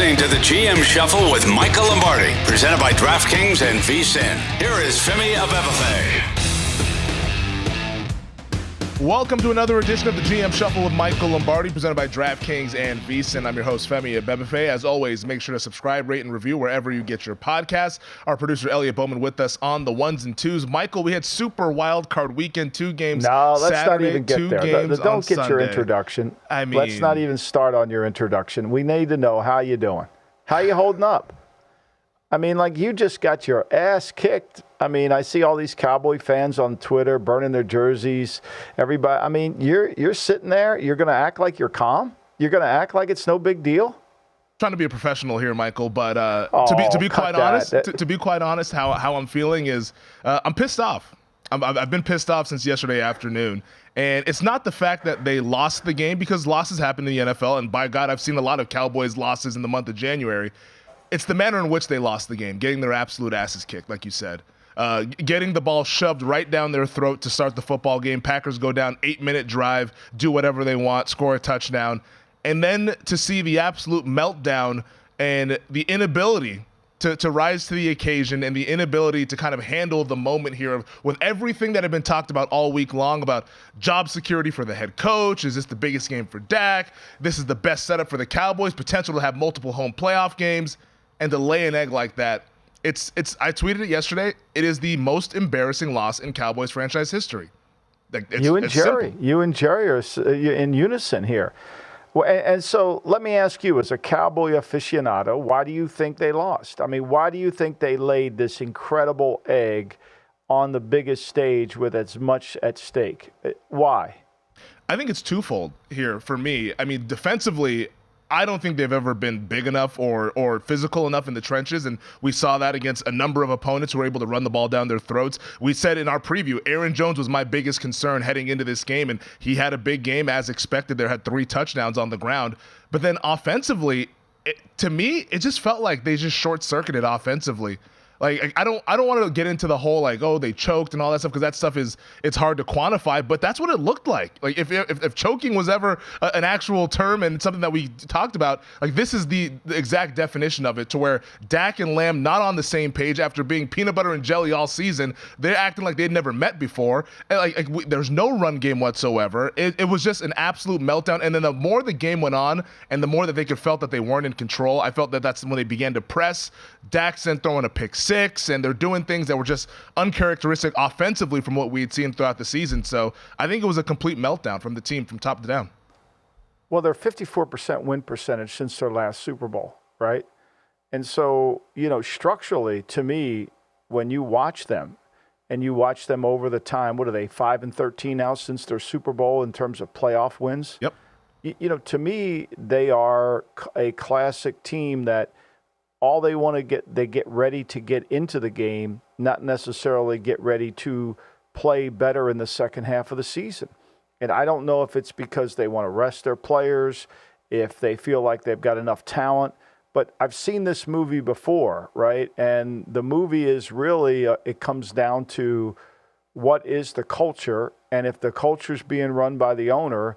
listening to the GM Shuffle with Michael Lombardi, presented by DraftKings and VSiN. Here is Femi Abebefe. Welcome to another edition of the GM Shuffle with Michael Lombardi, presented by DraftKings and VSiN. I'm your host, Femi Abebefe. As always, make sure to subscribe, rate, and review wherever you get your podcasts. Our producer, Elliot Bowman, with us on the ones and twos. Michael, we had super wild card weekend, 2 games No, let's Saturday, not even get 2 there. games Don't on get your Sunday. introduction. I mean, let's not even start on your introduction. We need to know how you doing. How you holding up? I mean, like, you just got your ass kicked. I mean, I see all these Cowboy fans on Twitter burning their jerseys. Everybody, I mean, you're sitting there. You're going to act like you're calm. You're going to act like it's no big deal. Trying to be a professional here, Michael, but to be quite honest, how I'm feeling is I'm pissed off. I've been pissed off since yesterday afternoon. And it's not the fact that they lost the game, because losses happen in the NFL, and by God, I've seen a lot of Cowboys losses in the month of January. It's the manner in which they lost the game, getting their absolute asses kicked, like you said. Getting the ball shoved right down their throat to start the football game. Packers go down, 8-minute drive, do whatever they want, score a touchdown. And then to see the absolute meltdown and the inability to rise to the occasion, and the inability to kind of handle the moment here with everything that had been talked about all week long about job security for the head coach. Is this the biggest game for Dak? This is the best setup for the Cowboys, potential to have multiple home playoff games, and to lay an egg like that. I tweeted it yesterday. It is the most embarrassing loss in Cowboys franchise history. You and Jerry are in unison here. Well, and so let me ask you, as a Cowboy aficionado, why do you think they lost? I mean, why do you think they laid this incredible egg on the biggest stage with as much at stake? Why? I think it's twofold here for me. I mean, defensively, I don't think they've ever been big enough or physical enough in the trenches, and we saw that against a number of opponents who were able to run the ball down their throats. We said in our preview, Aaron Jones was my biggest concern heading into this game, and he had a big game as expected. There had 3 touchdowns on the ground. But then offensively, to me, it just felt like they just short-circuited offensively. Like, I don't want to get into the whole, like, oh, they choked and all that stuff, because that stuff it's hard to quantify, but that's what it looked like. Like, if choking was ever an actual term and something that we talked about, like, this is the exact definition of it, to where Dak and Lamb not on the same page after being peanut butter and jelly all season. They're acting like they'd never met before. And there's no run game whatsoever. It was just an absolute meltdown. And then the more the game went on, and the more that they felt that they weren't in control, I felt that that's when they began to press. Dak's then throwing a pick 6, and they're doing things that were just uncharacteristic offensively from what we had seen throughout the season. So I think it was a complete meltdown from the team from top to down. Well, they're 54% win percentage since their last Super Bowl, right? And so, structurally, to me, when you watch them, and you watch them over the time, what are they, 5-13 now since their Super Bowl in terms of playoff wins? Yep. To me, they are a classic team that all they want to they get ready to get into the game, not necessarily get ready to play better in the second half of the season. And I don't know if it's because they want to rest their players, if they feel like they've got enough talent. But I've seen this movie before, right? And the movie is really, it comes down to what is the culture, and if the culture's being run by the owner,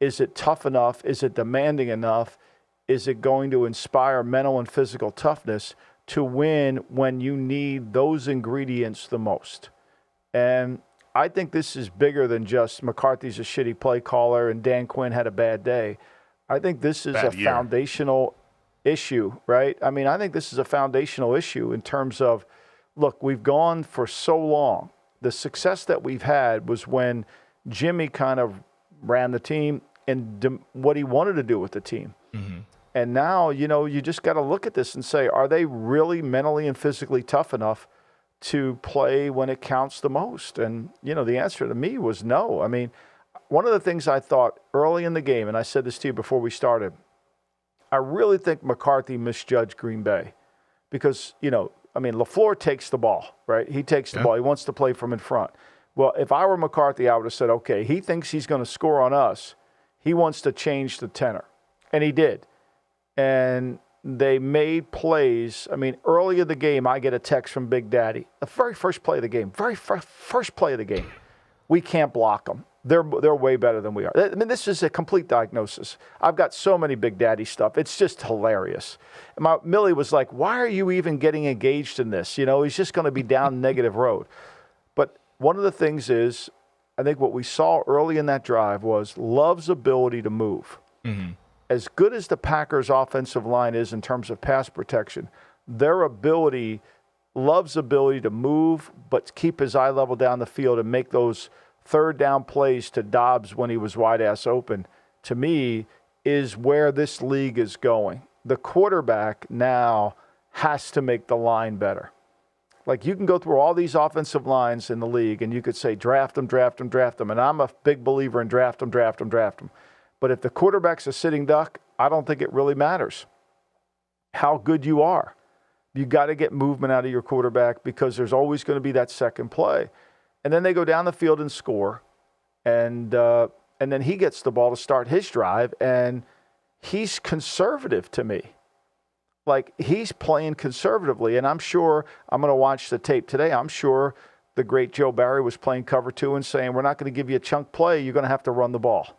is it tough enough? Is it demanding enough? Is it going to inspire mental and physical toughness to win when you need those ingredients the most? And I think this is bigger than just McCarthy's a shitty play caller and Dan Quinn had a bad day. I think this is foundational issue, right? I mean, I think this is a foundational issue in terms of, look, we've gone for so long. The success that we've had was when Jimmy kind of ran the team and what he wanted to do with the team. Mm-hmm. And now, you just got to look at this and say, are they really mentally and physically tough enough to play when it counts the most? And, the answer to me was no. I mean, one of the things I thought early in the game, and I said this to you before we started, I really think McCarthy misjudged Green Bay because, LaFleur takes the ball, right? He takes the ball. He wants to play from in front. Well, if I were McCarthy, I would have said, okay, he thinks he's going to score on us. He wants to change the tenor. And he did. And they made plays. I mean, early in the game, I get a text from Big Daddy. The very first play of the game, we can't block them. They're way better than we are. I mean, this is a complete diagnosis. I've got so many Big Daddy stuff. It's just hilarious. And Millie was like, why are you even getting engaged in this? He's just going to be down negative road. But one of the things is, I think what we saw early in that drive was Love's ability to move. Mm-hmm. As good as the Packers' offensive line is in terms of pass protection, Love's ability to move but keep his eye level down the field and make those third down plays to Dobbs when he was wide-ass open, to me, is where this league is going. The quarterback now has to make the line better. Like, you can go through all these offensive lines in the league, and you could say, draft them. And I'm a big believer in draft them. But if the quarterback's a sitting duck, I don't think it really matters how good you are. You got to get movement out of your quarterback because there's always going to be that second play. And then they go down the field and score, and then he gets the ball to start his drive, and he's conservative to me. Like, he's playing conservatively, and I'm sure I'm going to watch the tape today. I'm sure the great Joe Barry was playing cover 2 and saying, we're not going to give you a chunk play. You're going to have to run the ball.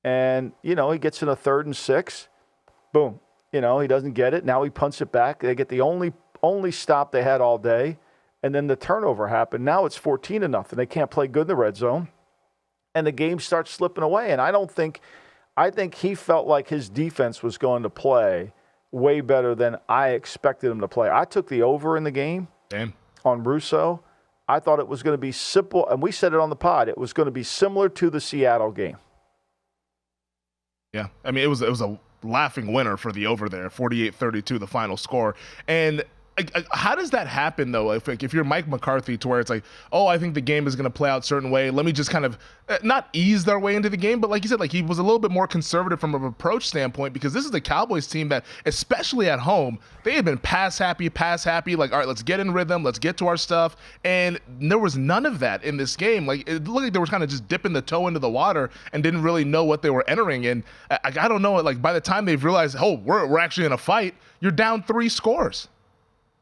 And, he gets in a 3rd and 6. Boom. He doesn't get it. Now he punts it back. They get the only stop they had all day. And then the turnover happened. Now it's 14-0. They can't play good in the red zone. And the game starts slipping away. And I think he felt like his defense was going to play way better than I expected him to play. I took the over in the game. Damn. On Russo. I thought it was going to be simple. And we said it on the pod. It was going to be similar to the Seattle game. Yeah. I mean, it was a laughing winner for the over there. 48-32, the final score. And how does that happen, though, if you're Mike McCarthy, to where it's like, oh, I think the game is going to play out a certain way. Let me just kind of not ease their way into the game, but like you said, like, he was a little bit more conservative from an approach standpoint, because this is the Cowboys team that, especially at home, they have been pass happy, like, all right, let's get in rhythm, let's get to our stuff. And there was none of that in this game. Like, it looked like they were kind of just dipping the toe into the water and didn't really know what they were entering. And I don't know, like, by the time they've realized, oh, we're actually in a fight, you're down 3 scores.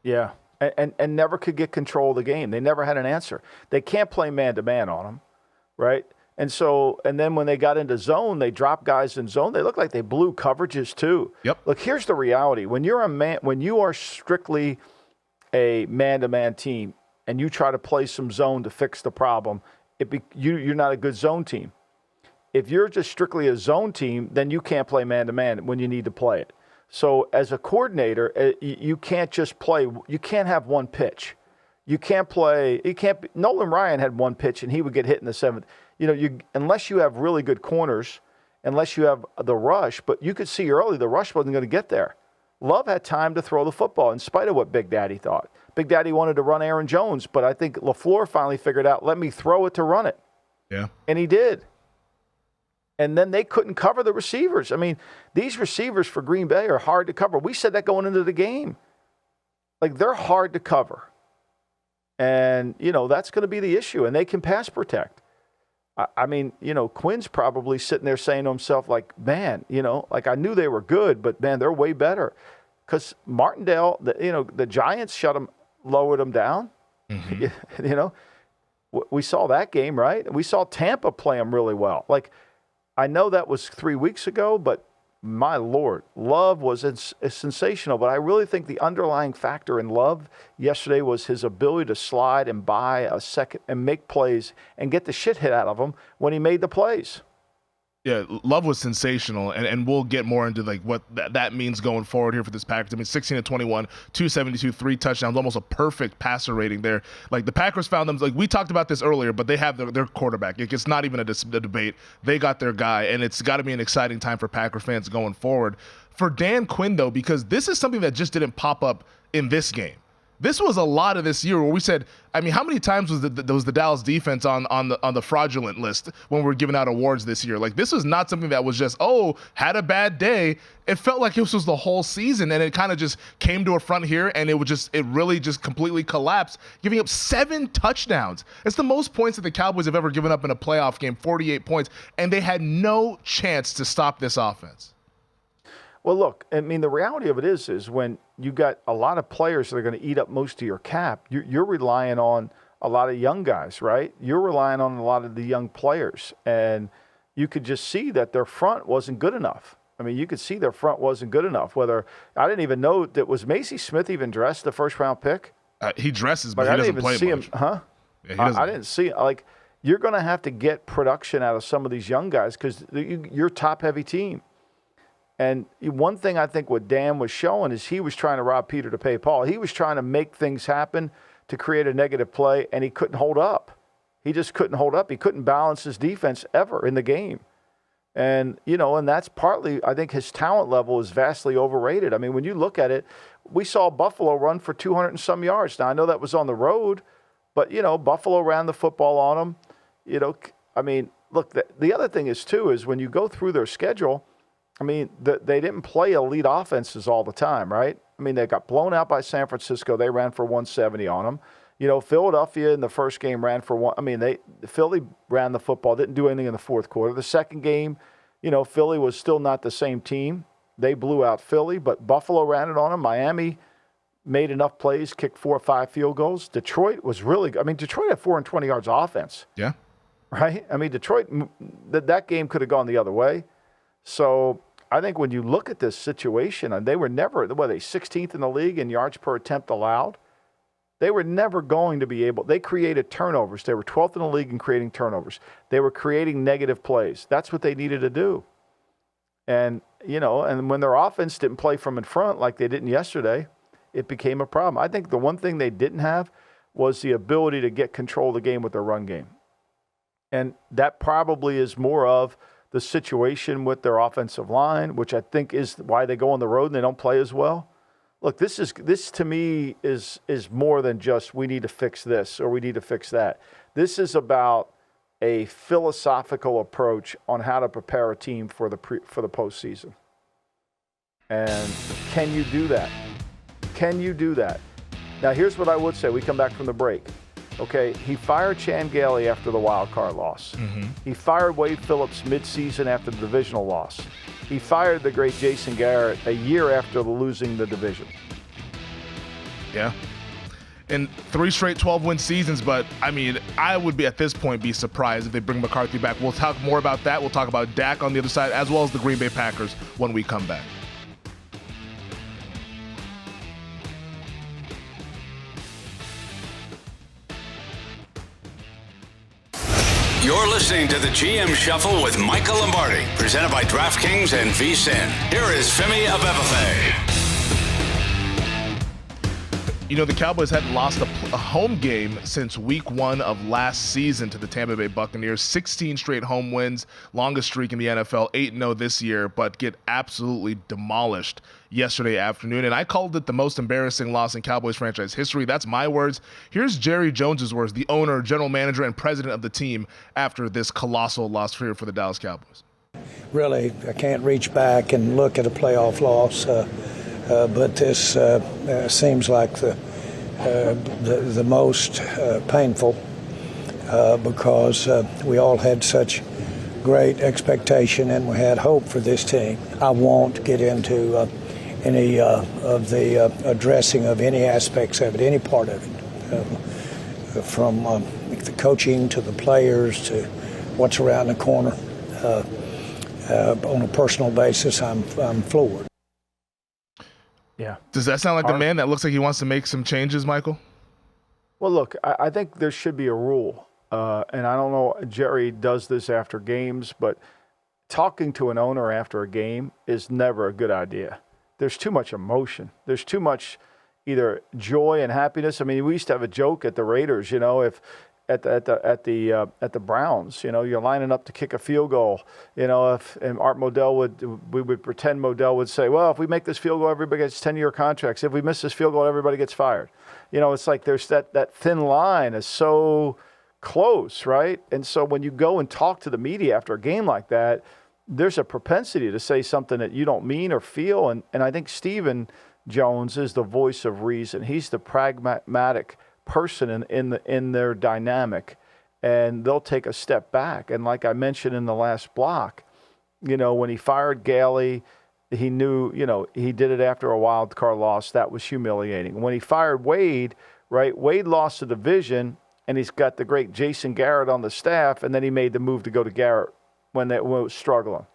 Yeah, and never could get control of the game. They never had an answer. They can't play man-to-man on them, right? And then when they got into zone, they dropped guys in zone. They looked like they blew coverages too. Yep. Look, here's the reality. When you are strictly a man-to-man team and you try to play some zone to fix the problem, you're not a good zone team. If you're just strictly a zone team, then you can't play man-to-man when you need to play it. So as a coordinator, you can't just play. You can't have one pitch. You can't play. Nolan Ryan had one pitch and he would get hit in the 7th. Unless you have really good corners, unless you have the rush. But you could see early the rush wasn't going to get there. Love had time to throw the football in spite of what Big Daddy thought. Big Daddy wanted to run Aaron Jones, but I think LaFleur finally figured out, let me throw it to run it. Yeah, and he did. And then they couldn't cover the receivers. I mean, these receivers for Green Bay are hard to cover. We said that going into the game. Like, they're hard to cover. And, that's going to be the issue. And they can pass protect. I mean, Quinn's probably sitting there saying to himself, like, man, like, I knew they were good, but, man, they're way better. Because Martindale, the Giants lowered them down. Mm-hmm. We saw that game, right? We saw Tampa play them really well. Like, I know that was 3 weeks ago, but my Lord, Love was sensational. But I really think the underlying factor in Love yesterday was his ability to slide and buy a second and make plays and get the shit hit out of him when he made the plays. Yeah, Love was sensational, and we'll get more into like what that means going forward here for this Packers. I mean, 16-21, 272, 3 touchdowns, almost a perfect passer rating there. Like, the Packers found them, like we talked about this earlier, but they have their quarterback. It's not even a debate. They got their guy, and it's got to be an exciting time for Packer fans going forward. For Dan Quinn, though, because this is something that just didn't pop up in this game. This was a lot of this year where we said, I mean, how many times was the Dallas defense on the fraudulent list when we were giving out awards this year? Like, this was not something that was just, had a bad day. It felt like this was the whole season, and it kind of just came to a front here, and it really just completely collapsed, giving up 7 touchdowns. It's the most points that the Cowboys have ever given up in a playoff game, 48 points, and they had no chance to stop this offense. Well, look, I mean, the reality of it is when you got a lot of players that are going to eat up most of your cap, you're relying on a lot of young guys, right? You're relying on a lot of the young players, and you could just see that their front wasn't good enough. I mean, you could see their front wasn't good enough. Whether I didn't even know that was Macy Smith even dressed the first round pick. He dresses, but like, he doesn't play see much. Him, huh? Yeah, I didn't see like you're going to have to get production out of some of these young guys because you're a top-heavy team. And one thing I think what Dan was showing is he was trying to rob Peter to pay Paul. He was trying to make things happen to create a negative play, and he couldn't hold up. He just couldn't hold up. He couldn't balance his defense ever in the game. And, and that's partly, I think his talent level is vastly overrated. I mean, when you look at it, we saw Buffalo run for 200 and some yards. Now, I know that was on the road, but, Buffalo ran the football on them. I mean, look, the other thing is, too, is when you go through their schedule, I mean, they didn't play elite offenses all the time, right? I mean, they got blown out by San Francisco. They ran for 170 on them. Philadelphia in the first game ran for one. I mean, Philly ran the football, didn't do anything in the fourth quarter. The second game, Philly was still not the same team. They blew out Philly, but Buffalo ran it on them. Miami made enough plays, kicked 4 or 5 field goals. Detroit was really good. I mean, Detroit had 420 yards of offense. Yeah. Right? I mean, Detroit, that game could have gone the other way. So I think when you look at this situation, and they were never, they 16th in the league in yards per attempt allowed. They were never going to be able. They created turnovers. They were 12th in the league in creating turnovers. They were creating negative plays. That's what they needed to do. And, and when their offense didn't play from in front like they didn't yesterday, it became a problem. I think the one thing they didn't have was the ability to get control of the game with their run game. And that probably is more of the situation with their offensive line, which I think is why they go on the road and they don't play as well. Look, this to me is more than just we need to fix this or we need to fix that. This is about a philosophical approach on how to prepare a team for the postseason. And can you do that? Can you do that? Now, here's what I would say. We come back from the break. Okay, he fired Chan Gailey after the wild card loss. Mm-hmm. He fired Wade Phillips midseason after the divisional loss. He fired the great Jason Garrett a year after losing the division. Yeah. And 3 straight 12-win seasons, but, I mean, I would be, at this point, be surprised if they bring McCarthy back. We'll talk more about that. We'll talk about Dak on the other side, as well as the Green Bay Packers when we come back. You're listening to the GM Shuffle with Michael Lombardi, presented by DraftKings and VSiN. Here is Femi Abebefe. The Cowboys hadn't lost a home game since week 1 of last season to the Tampa Bay Buccaneers. 16 straight home wins, longest streak in the NFL, 8-0 this year, but get absolutely demolished yesterday afternoon. And I called it the most embarrassing loss in Cowboys franchise history. That's my words. Here's Jerry Jones's words, the owner, general manager, and president of the team after this colossal loss here for the Dallas Cowboys. Really, I can't reach back and look at a playoff loss. But this seems like the most painful because we all had such great expectation and we had hope for this team. I won't get into any of the addressing of any aspects of it, any part of it, from the coaching to the players to what's around the corner. On a personal basis, I'm floored. Yeah. Does that sound like the man that looks like he wants to make some changes, Michael? Well, look, I think there should be a rule, and I don't know, Jerry does this after games, but talking to an owner after a game is never a good idea. There's too much emotion. There's too much either joy and happiness. I mean, we used to have a joke at the Raiders, if at the Browns, you're lining up to kick a field goal, and Art Modell we would pretend Modell would say, well, if we make this field goal, everybody gets 10-year contracts. If we miss this field goal, everybody gets fired. It's like there's that thin line is so close, right? And so when you go and talk to the media after a game like that, there's a propensity to say something that you don't mean or feel. And I think Stephen Jones is the voice of reason. He's the pragmatic person in their dynamic, and they'll take a step back. And like I mentioned in the last block, when he fired Gailey, he knew, he did it after a wild card loss. That was humiliating. When he fired Wade, right, Wade lost the division, and he's got the great Jason Garrett on the staff, and then he made the move to go to Garrett when it was struggling.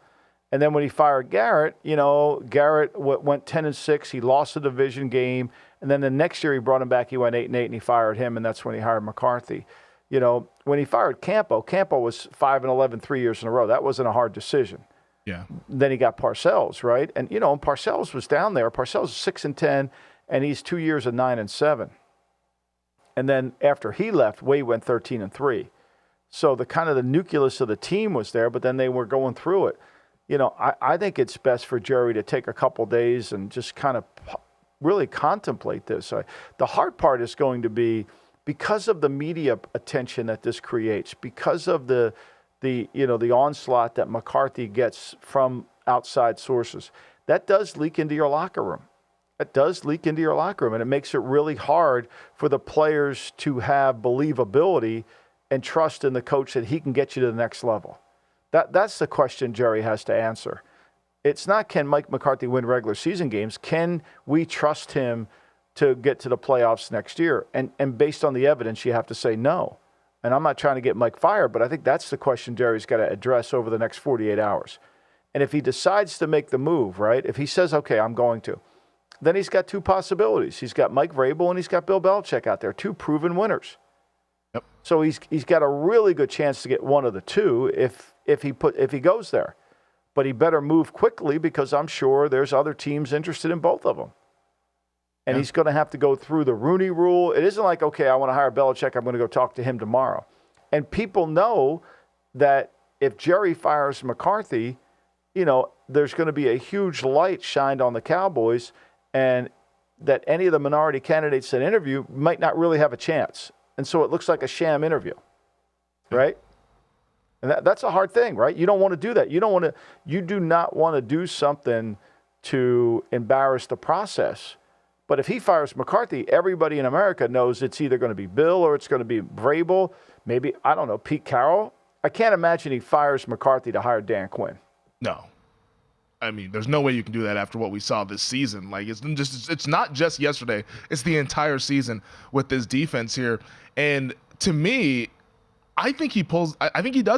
And then when he fired Garrett, Garrett went 10-6. He lost the division game. And then the next year he brought him back. He went 8-8, and he fired him, and that's when he hired McCarthy. When he fired Campo was 5-11 3 years in a row. That wasn't a hard decision. Yeah. Then he got Parcells, right? And, Parcells was down there. Parcells is 6-10, and he's 2 years of 9-7. And then after he left, Wade went 13-3. So the nucleus of the team was there, but then they were going through it. I think it's best for Jerry to take a couple days and just kind of really contemplate this. The hard part is going to be because of the media attention that this creates, because of the onslaught that McCarthy gets from outside sources. That does leak into your locker room. It does leak into your locker room, and it makes it really hard for the players to have believability and trust in the coach that he can get you to the next level. That's the question Jerry has to answer. It's not, can Mike McCarthy win regular season games? Can we trust him to get to the playoffs next year? And based on the evidence, you have to say no. And I'm not trying to get Mike fired, but I think that's the question Jerry's got to address over the next 48 hours. And if he decides to make the move, right, if he says, okay, I'm going to, then he's got two possibilities. He's got Mike Vrabel and he's got Bill Belichick out there, two proven winners. Yep. So he's got a really good chance to get one of the two if he goes there. But he better move quickly because I'm sure there's other teams interested in both of them. And he's going to have to go through the Rooney Rule. It isn't like, okay, I want to hire Belichick, I'm going to go talk to him tomorrow. And people know that if Jerry fires McCarthy, there's going to be a huge light shined on the Cowboys, and that any of the minority candidates that interview might not really have a chance. And so it looks like a sham interview, right? And that's a hard thing, right? You don't want to do that. You do not want to do something to embarrass the process. But if he fires McCarthy, everybody in America knows it's either going to be Bill or it's going to be Vrabel, maybe, I don't know, Pete Carroll. I can't imagine he fires McCarthy to hire Dan Quinn. No. I mean, there's no way you can do that after what we saw this season. Like, it's not just yesterday. It's the entire season with this defense here. And to me, I think he does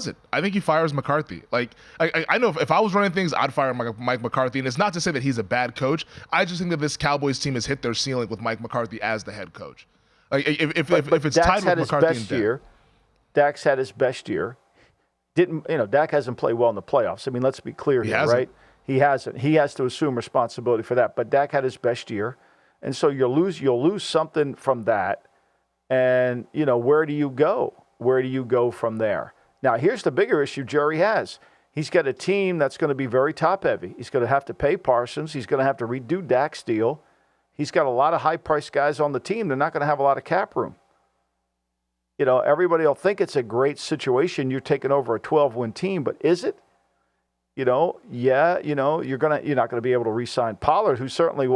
it. I think he fires McCarthy. Like, I know if I was running things, I'd fire Mike McCarthy. And it's not to say that he's a bad coach. I just think that this Cowboys team has hit their ceiling with Mike McCarthy as the head coach. Like, if it's tied with McCarthy and Dak. Dak's had his best year. Dak hasn't played well in the playoffs. I mean, let's be clear here, right? He hasn't. He has to assume responsibility for that. But Dak had his best year. And so you'll lose something from that. And, where do you go? Where do you go from there? Now, here's the bigger issue Jerry has. He's got a team that's going to be very top-heavy. He's going to have to pay Parsons. He's going to have to redo Dak's deal. He's got a lot of high-priced guys on the team. They're not going to have a lot of cap room. Everybody will think it's a great situation. You're taking over a 12-win team, but is it? You're not going to be able to re-sign Pollard, who certainly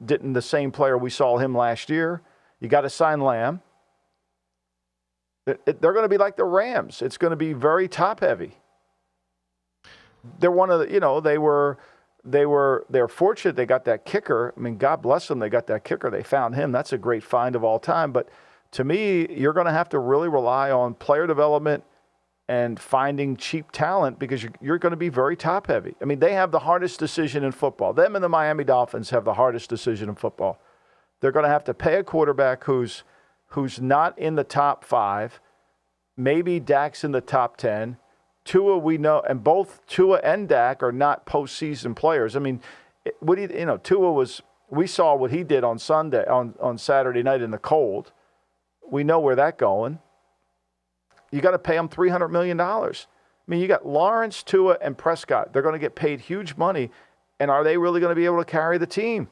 didn't the same player we saw him last year. You got to sign Lamb. They're going to be like the Rams. It's going to be very top heavy. They're one of the, they're fortunate they got that kicker. I mean, God bless them. They got that kicker. They found him. That's a great find of all time. But to me, you're going to have to really rely on player development and finding cheap talent because you're going to be very top heavy. I mean, they have the hardest decision in football. Them and the Miami Dolphins have the hardest decision in football. They're going to have to pay a quarterback who's not in the top 5. Maybe Dak's in the top 10. Tua, we know, and both Tua and Dak are not postseason players. I mean, Tua we saw what he did on Saturday night in the cold. We know where that's going. You got to pay him $300 million. I mean, you got Lawrence, Tua, and Prescott. They're going to get paid huge money. And are they really going to be able to carry the team?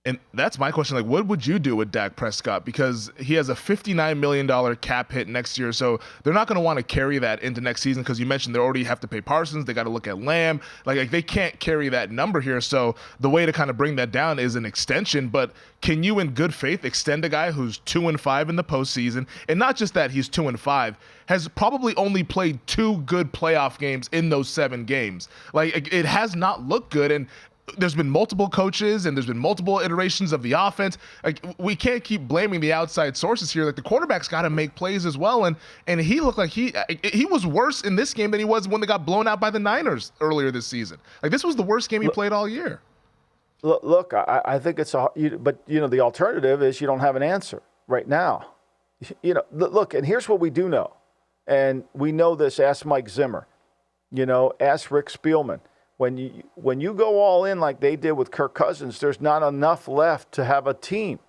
And that's my question. Like, what would you do with Dak Prescott? Because he has a $59 million cap hit next year. So they're not going to want to carry that into next season because you mentioned they already have to pay Parsons. They got to look at Lamb. Like they can't carry that number here. So the way to kind of bring that down is an extension. But can you, in good faith, extend a guy who's 2-5 in the postseason? And not just that he's 2-5, has probably only played 2 good playoff games in those 7 games. Like, it has not looked good. And there's been multiple coaches and there's been multiple iterations of the offense. Like, we can't keep blaming the outside sources here. Like, the quarterback's got to make plays as well. And he looked like he was worse in this game than he was when they got blown out by the Niners earlier this season. Like, this was the worst game he played all year. Look, I think it's but the alternative is you don't have an answer right now. Look, and here's what we do know. And we know this, ask Mike Zimmer, ask Rick Spielman. When you go all in like they did with Kirk Cousins, there's not enough left to have a team.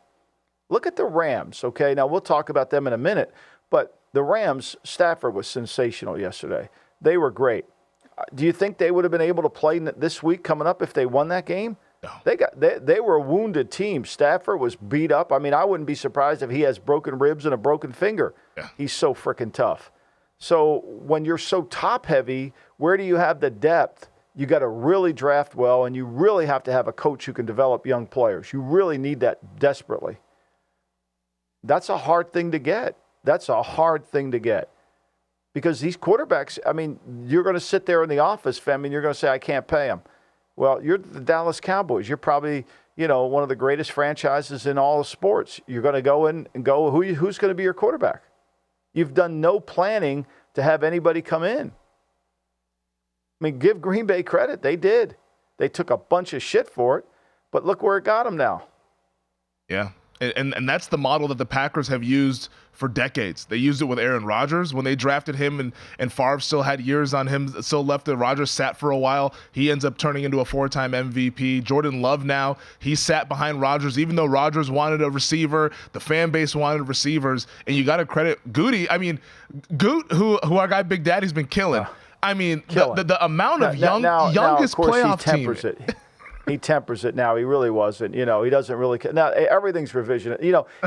Look at the Rams, okay? Now, we'll talk about them in a minute, but the Rams, Stafford was sensational yesterday. They were great. Do you think they would have been able to play this week coming up if they won that game? No. They were a wounded team. Stafford was beat up. I mean, I wouldn't be surprised if he has broken ribs and a broken finger. Yeah. He's so freaking tough. So when you're so top-heavy, where do you have the depth? You got to really draft well, and you really have to have a coach who can develop young players. You really need that desperately. That's a hard thing to get. Because these quarterbacks, I mean, you're going to sit there in the office, Femi, and you're going to say, I can't pay them. Well, you're the Dallas Cowboys. You're probably, one of the greatest franchises in all of sports. You're going to go in and go, who's going to be your quarterback? You've done no planning to have anybody come in. I mean, give Green Bay credit. They did. They took a bunch of shit for it, but look where it got them now. Yeah, and that's the model that the Packers have used for decades. They used it with Aaron Rodgers when they drafted him, and Favre still had years on him, still left it. Rodgers sat for a while. He ends up turning into a 4-time MVP. Jordan Love now, he sat behind Rodgers, even though Rodgers wanted a receiver, the fan base wanted receivers, and you got to credit Goody. I mean, Goot, who our guy Big Daddy's been killing. I mean, the amount of youngest playoff team. He tempers it now. He really wasn't. He doesn't really. Now, everything's revision.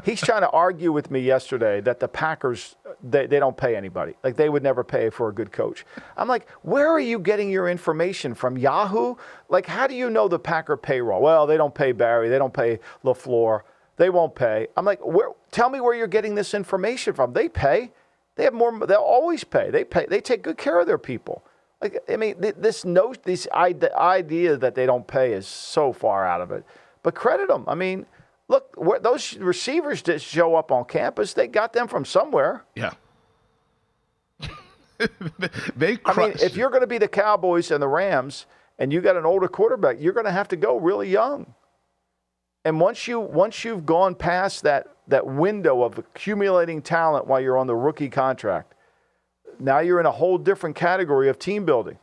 He's trying to argue with me yesterday that the Packers, they don't pay anybody. Like, they would never pay for a good coach. I'm like, where are you getting your information from? Yahoo? Like, how do you know the Packer payroll? Well, they don't pay Barry. They don't pay LaFleur. They won't pay. I'm like, tell me where you're getting this information from. They pay. They have more. They'll always pay. They pay. They take good care of their people. Like, I mean, the idea that they don't pay is so far out of it. But credit them. I mean, look, those receivers that show up on campus, they got them from somewhere. Yeah. If you're going to be the Cowboys and the Rams, and you got an older quarterback, you're going to have to go really young. And once you've gone past that window of accumulating talent while you're on the rookie contract, now you're in a whole different category of team building,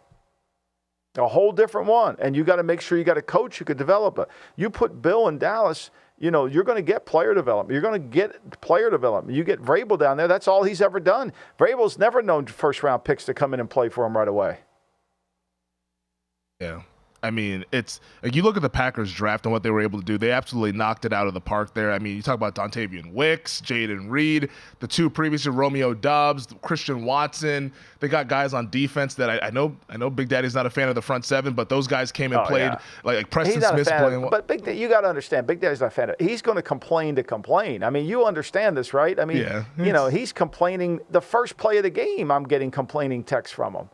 a whole different one. And you got to make sure you got a coach who could develop it. You put Bill in Dallas, you're going to get player development. You're going to get player development. You get Vrabel down there. That's all he's ever done. Vrabel's never known first-round picks to come in and play for him right away. Yeah. I mean, it's like, you look at the Packers draft and what they were able to do. They absolutely knocked it out of the park there. I mean, you talk about Dontavian Wicks, Jaden Reed, the two previously, Romeo Doubs, Christian Watson. They got guys on defense that I know Big Daddy's not a fan of the front seven, but those guys came and played. Yeah. Like Preston Smith's playing. But you got to understand, Big Daddy's not a fan of. He's going to complain to complain. I mean, you understand this, right? I mean, he's complaining. The first play of the game, I'm getting complaining texts from him.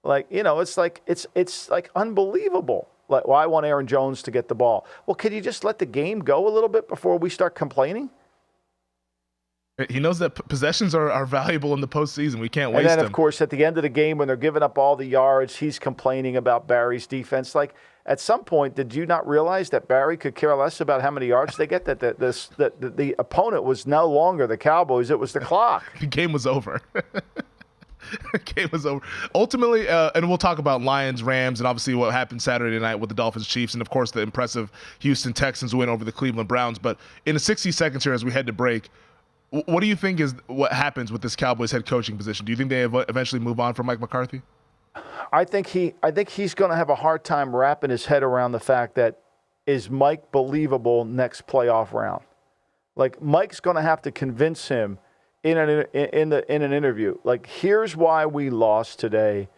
Like, it's like unbelievable. Like, well, I want Aaron Jones to get the ball. Well, could you just let the game go a little bit before we start complaining? He knows that possessions are valuable in the postseason. We can't waste them. And then, of course, at the end of the game, when they're giving up all the yards, he's complaining about Barry's defense. Like, at some point, did you not realize that Barry could care less about how many yards they get? That the opponent was no longer the Cowboys; it was the clock. The game was over. The game was over. Ultimately, and we'll talk about Lions, Rams, and obviously what happened Saturday night with the Dolphins, Chiefs, and of course the impressive Houston Texans win over the Cleveland Browns. But in the 60 seconds here as we head to break, what do you think is what happens with this Cowboys head coaching position? Do you think they eventually move on from Mike McCarthy? I think he's going to have a hard time wrapping his head around the fact that, is Mike believable next playoff round? Like, Mike's going to have to convince him in an interview, like, here's why we lost today.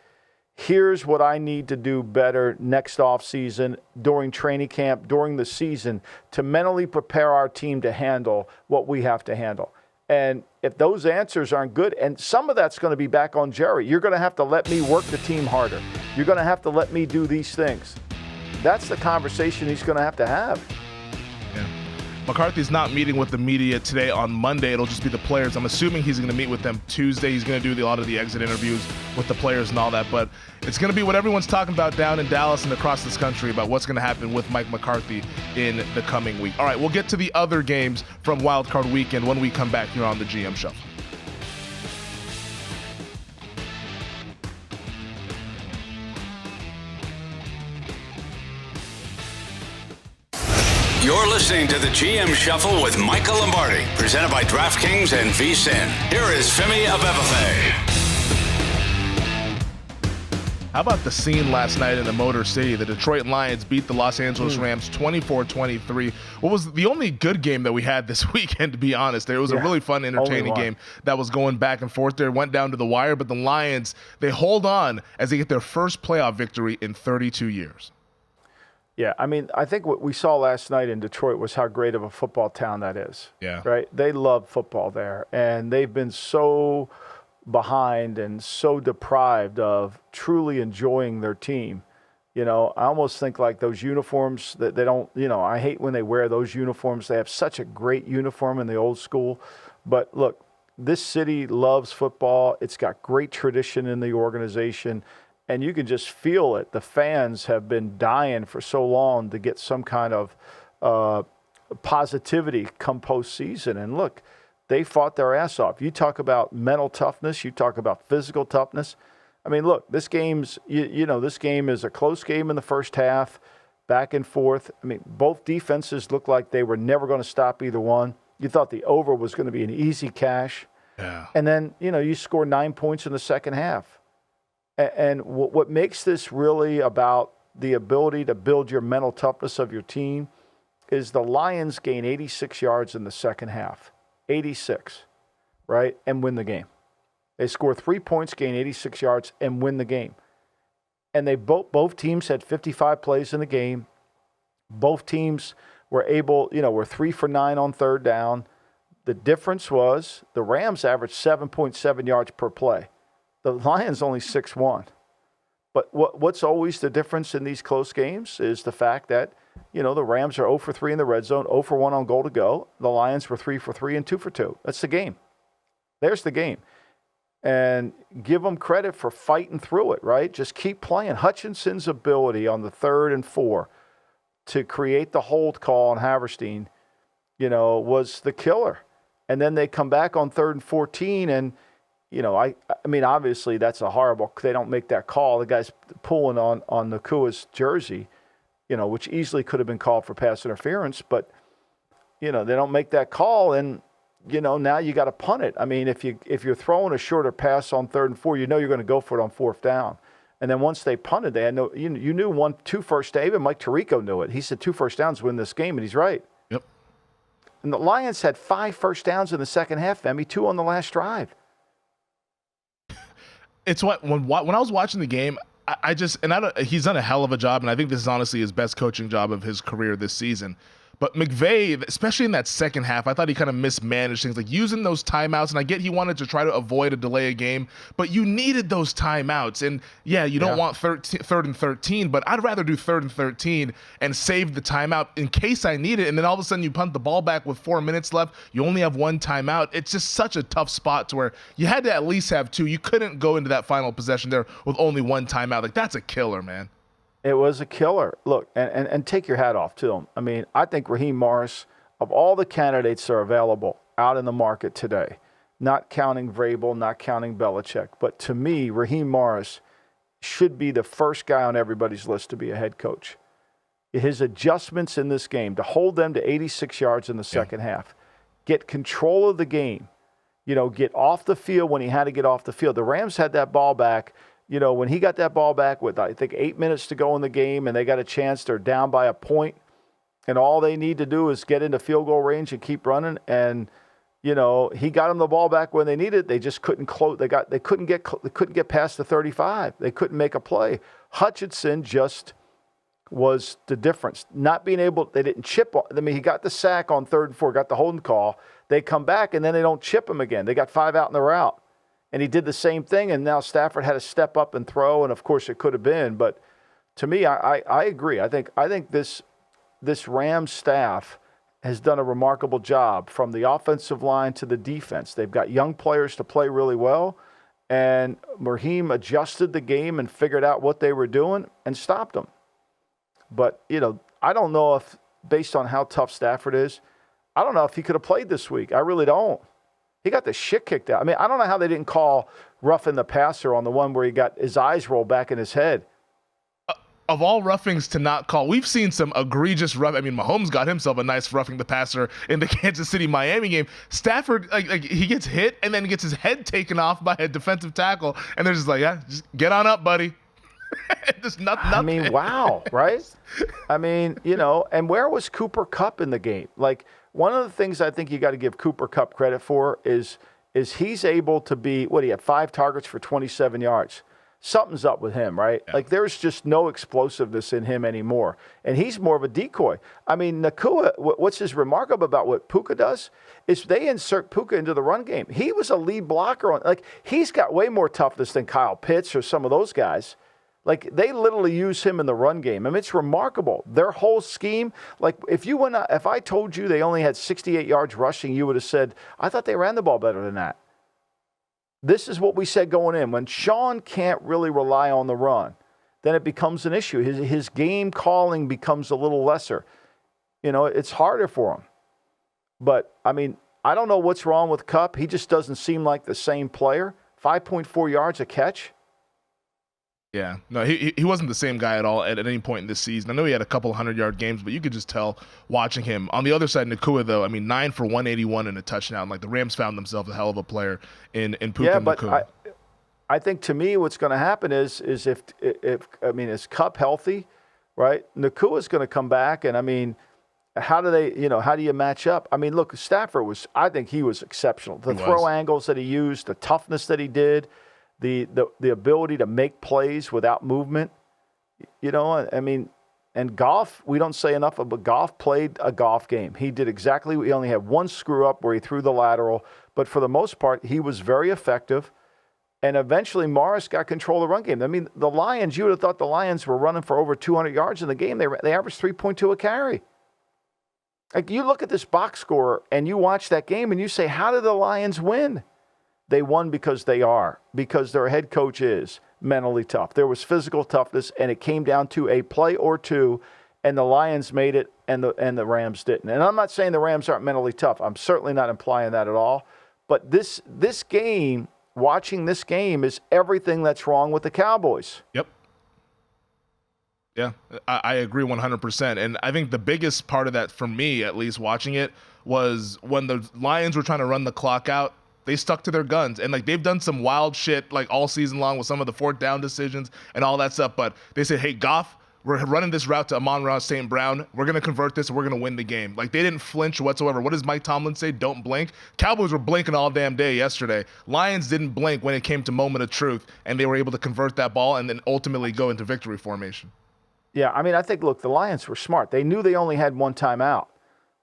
Here's what I need to do better next offseason, during training camp, during the season, to mentally prepare our team to handle what we have to handle. And if those answers aren't good, and some of that's going to be back on Jerry, you're going to have to let me work the team harder. You're going to have to let me do these things. that's the conversation he's going to have. Yeah. McCarthy's not meeting with the media today on Monday. It'll just be the players. I'm assuming he's going to meet with them Tuesday. He's going to do a lot of the exit interviews with the players and all that. But it's going to be what everyone's talking about down in Dallas and across this country about what's going to happen with Mike McCarthy in the coming week. All right, we'll get to the other games from Wild Card Weekend when we come back here on the GM Show. You're listening to the GM Shuffle with Michael Lombardi, presented by DraftKings and VSiN. Here is Femi Abebefe. How about the scene last night in the Motor City? The Detroit Lions beat the Los Angeles Rams 24-23. What was the only good game that we had this weekend, to be honest. It was a really fun, entertaining game that was going back and forth there. It went down to the wire, but the Lions, they hold on as they get their first playoff victory in 32 years. Yeah, I mean, I think what we saw last night in Detroit was how great of a football town that is. Yeah. Right? They love football there, and they've been so behind and so deprived of truly enjoying their team. You know, I almost think like those uniforms that they don't, you know, I hate when they wear those uniforms. They have such a great uniform in the old school. But look, this city loves football. It's got great tradition in the organization. And you can just feel it. The fans have been dying for so long to get some kind of positivity come postseason. And look, they fought their ass off. You talk about mental toughness. You talk about physical toughness. I mean, look, this game's, this game is a close game in the first half, back and forth. I mean, both defenses looked like they were never going to stop either one. You thought the over was going to be an easy cash. Yeah. And then, you score 9 points in the second half. And what makes this really about the ability to build your mental toughness of your team is the Lions gain 86 yards in the second half. 86, right? And win the game. They score 3 points, gain 86 yards, and win the game. And they both teams had 55 plays in the game. Both teams were able, were 3 for 9 on third down. The difference was the Rams averaged 7.7 yards per play. The Lions only 6-1. But what's always the difference in these close games is the fact that, the Rams are 0 for 3 in the red zone, 0 for 1 on goal to go. The Lions were 3 for 3 and 2 for 2. That's the game. There's the game. And give them credit for fighting through it, right? Just keep playing. Hutchinson's ability on the 3rd and 4 to create the hold call on Haverstein, was the killer. And then they come back on 3rd and 14 and, I mean, obviously that's a horrible. They don't make that call. The guy's pulling on Nakua's jersey, which easily could have been called for pass interference. But they don't make that call, and now you got to punt it. I mean, if you're throwing a shorter pass on 3rd and 4, you're going to go for it on 4th down. And then once they punted, they had you knew 2 first downs. Even Mike Tirico knew it. He said 2 first downs win this game, and he's right. Yep. And the Lions had 5 first downs in the second half, Femi, 2 on the last drive. It's when I was watching the game, he's done a hell of a job, and I think this is honestly his best coaching job of his career this season. But McVay, especially in that second half, I thought he kind of mismanaged things, like using those timeouts. And I get he wanted to try to avoid a delay of game, but you needed those timeouts. And yeah, you don't want 3rd and 13, but I'd rather do 3rd and 13 and save the timeout in case I need it. And then all of a sudden you punt the ball back with 4 minutes left. You only have 1 timeout. It's just such a tough spot to where you had to at least have 2. You couldn't go into that final possession there with only 1 timeout. Like, that's a killer, man. It was a killer. Look, and take your hat off to him. I mean, I think Raheem Morris, of all the candidates that are available out in the market today, not counting Vrabel, not counting Belichick, but to me, Raheem Morris should be the first guy on everybody's list to be a head coach. His adjustments in this game, to hold them to 86 yards in the second half, get control of the game, get off the field when he had to get off the field. The Rams had that ball back. When he got that ball back with, I think, 8 minutes to go in the game and they got a chance, they're down by a point, and all they need to do is get into field goal range and keep running. And, he got them the ball back when they needed it. They just couldn't close. They couldn't get past the 35. They couldn't make a play. Hutchinson just was the difference. Not being able, they didn't chip. I mean, he got the sack on 3rd and 4, got the holding call. They come back and then they don't chip him again. They got 5 out in the route. And he did the same thing, and now Stafford had to step up and throw, and of course it could have been. But to me, I agree. I think this Rams staff has done a remarkable job from the offensive line to the defense. They've got young players to play really well, and Raheem adjusted the game and figured out what they were doing and stopped them. But, I don't know if, based on how tough Stafford is, I don't know if he could have played this week. I really don't. He got the shit kicked out. I mean, I don't know how they didn't call roughing the passer on the one where he got his eyes rolled back in his head. Of all roughings to not call, we've seen some egregious rough. I mean, Mahomes got himself a nice roughing the passer in the Kansas City-Miami game. Stafford, he gets hit and then gets his head taken off by a defensive tackle, and they're just like, yeah, just get on up, buddy. Just nothing. I mean, wow, right? I mean, and where was Cooper Kupp in the game? Like, one of the things I think you got to give Cooper Kupp credit for is he's able to be, he had 5 targets for 27 yards. Something's up with him, right? Yeah. Like, there's just no explosiveness in him anymore. And he's more of a decoy. I mean, Nakua, what's remarkable about what Puka does is they insert Puka into the run game. He was a lead blocker. He's got way more toughness than Kyle Pitts or some of those guys. Like, they literally use him in the run game. I mean, it's remarkable. Their whole scheme, like, if I told you they only had 68 yards rushing, you would have said, I thought they ran the ball better than that. This is what we said going in. When Sean can't really rely on the run, then it becomes an issue. His game calling becomes a little lesser. It's harder for him. But, I mean, I don't know what's wrong with Kupp. He just doesn't seem like the same player. 5.4 yards a catch. Yeah, no, he wasn't the same guy at all at any point in this season. I know he had a couple 100-yard games, but you could just tell watching him. On the other side, Nakua, though, I mean, 9 for 181 and a touchdown. Like, the Rams found themselves a hell of a player in Puka Nakua. Yeah, but I think, to me, what's going to happen is is Kupp healthy, right? Nakua's going to come back, and, I mean, how do you match up? I mean, look, Stafford I think he was exceptional. The throw angles that he used, the toughness that he did, the ability to make plays without movement, I mean, and Goff, we don't say enough, but Goff played a Goff game. He did exactly, he only had one screw up where he threw the lateral, but for the most part, he was very effective. And eventually Morris got control of the run game. I mean, the Lions, you would have thought the Lions were running for over 200 yards in the game. They averaged 3.2 a carry. Like, you look at this box score and you watch that game and you say, how did the Lions win? They won because their head coach is mentally tough. There was physical toughness, and it came down to a play or two, and the Lions made it, and the Rams didn't. And I'm not saying the Rams aren't mentally tough. I'm certainly not implying that at all. But this game, watching this game, is everything that's wrong with the Cowboys. Yep. Yeah, I agree 100%. And I think the biggest part of that, for me at least, watching it, was when the Lions were trying to run the clock out, they stuck to their guns. And, they've done some wild shit, all season long with some of the 4th down decisions and all that stuff. But they said, hey, Goff, we're running this route to Amon-Ra St. Brown. We're going to convert this, and we're going to win the game. They didn't flinch whatsoever. What does Mike Tomlin say? Don't blink. Cowboys were blinking all damn day yesterday. Lions didn't blink when it came to moment of truth, and they were able to convert that ball and then ultimately go into victory formation. Yeah, I mean, I think, look, the Lions were smart. They knew they only had one timeout.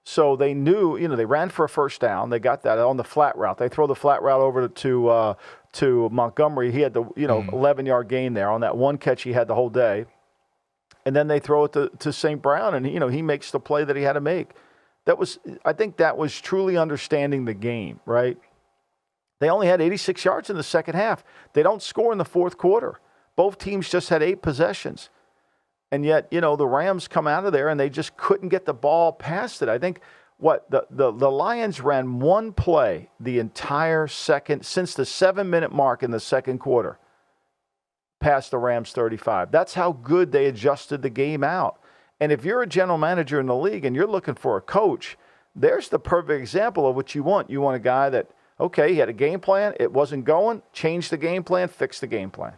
So they knew, they ran for a first down. They got that on the flat route. They throw the flat route over to Montgomery. He had the 11-yard gain there on that one catch he had the whole day. And then they throw it to St. Brown, and he makes the play that he had to make. I think that was truly understanding the game, right? They only had 86 yards in the second half. They don't score in the fourth quarter. Both teams just had 8 possessions. And yet, the Rams come out of there and they just couldn't get the ball past it. I think the Lions ran one play the entire second, since the 7-minute mark in the second quarter, past the Rams 35. That's how good they adjusted the game out. And if you're a general manager in the league and you're looking for a coach, there's the perfect example of what you want. You want a guy that, okay, he had a game plan, it wasn't going, change the game plan, fix the game plan.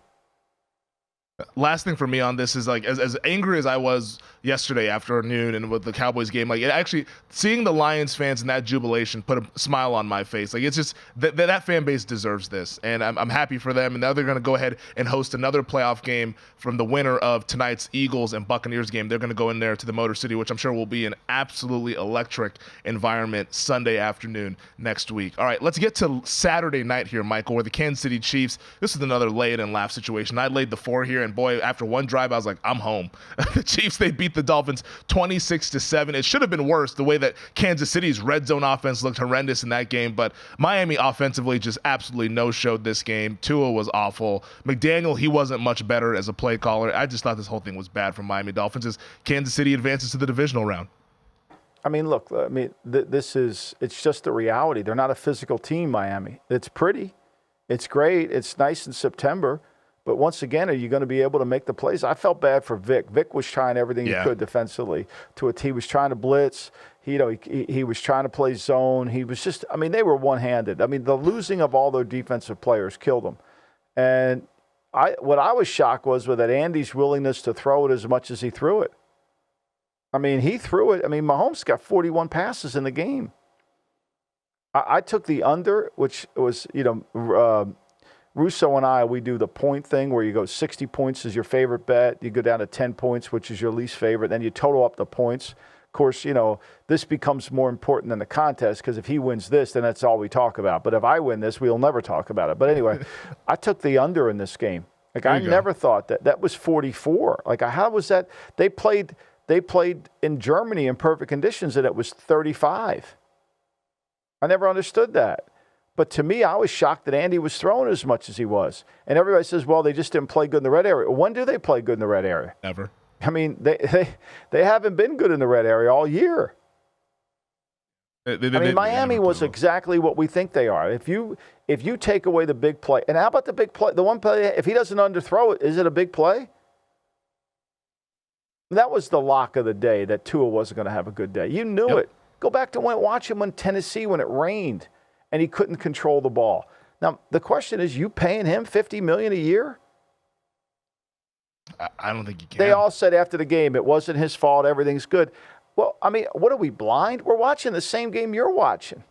Last thing for me on this is as angry as I was yesterday afternoon and with the Cowboys game, it actually, seeing the Lions fans in that jubilation put a smile on my face. It's just that fan base deserves this, and I'm happy for them. And now they're going to go ahead and host another playoff game from the winner of tonight's Eagles and Buccaneers game. They're going to go in there to the Motor City, which I'm sure will be an absolutely electric environment Sunday afternoon next week. All right, let's get to Saturday night here, Michael, where the Kansas City Chiefs, this is another lay it and laugh situation. I laid the 4 here, And boy, after one drive, I was like, I'm home. The Chiefs, they beat the Dolphins 26-7. It should have been worse the way that Kansas City's red zone offense looked horrendous in that game. But Miami offensively just absolutely no-showed this game. Tua was awful. McDaniel, he wasn't much better as a play caller. I just thought this whole thing was bad for Miami Dolphins as Kansas City advances to the divisional round. I mean, look, it's just the reality. They're not a physical team, Miami. It's pretty. It's great. It's nice in September. But once again, are you going to be able to make the plays? I felt bad for Vic. Vic was trying everything he could defensively. He was trying to blitz. He was trying to play zone. He was just, they were one-handed. The losing of all their defensive players killed them. And what I was shocked was with that Andy's willingness to throw it as much as he threw it. He threw it. Mahomes got 41 passes in the game. I took the under, which was, Russo and I, we do the point thing where you go 60 points is your favorite bet. You go down to 10 points, which is your least favorite. Then you total up the points. Of course, this becomes more important than the contest because if he wins this, then that's all we talk about. But if I win this, we'll never talk about it. But anyway, I took the under in this game. I never thought that was 44. How was that? They played in Germany in perfect conditions, and it was 35. I never understood that. But to me, I was shocked that Andy was throwing as much as he was. And everybody says, well, they just didn't play good in the red area. When do they play good in the red area? Never. They haven't been good in the red area all year. Miami was exactly what we think they are. If you take away the big play, and how about the big play? The one play, if he doesn't underthrow it, is it a big play? That was the lock of the day that Tua wasn't going to have a good day. You knew it. Go back to watch him in Tennessee when it rained and he couldn't control the ball. Now, the question is, you paying him $50 million a year? I don't think you can. They all said after the game it wasn't his fault, everything's good. Well, what are we, blind? We're watching the same game you're watching.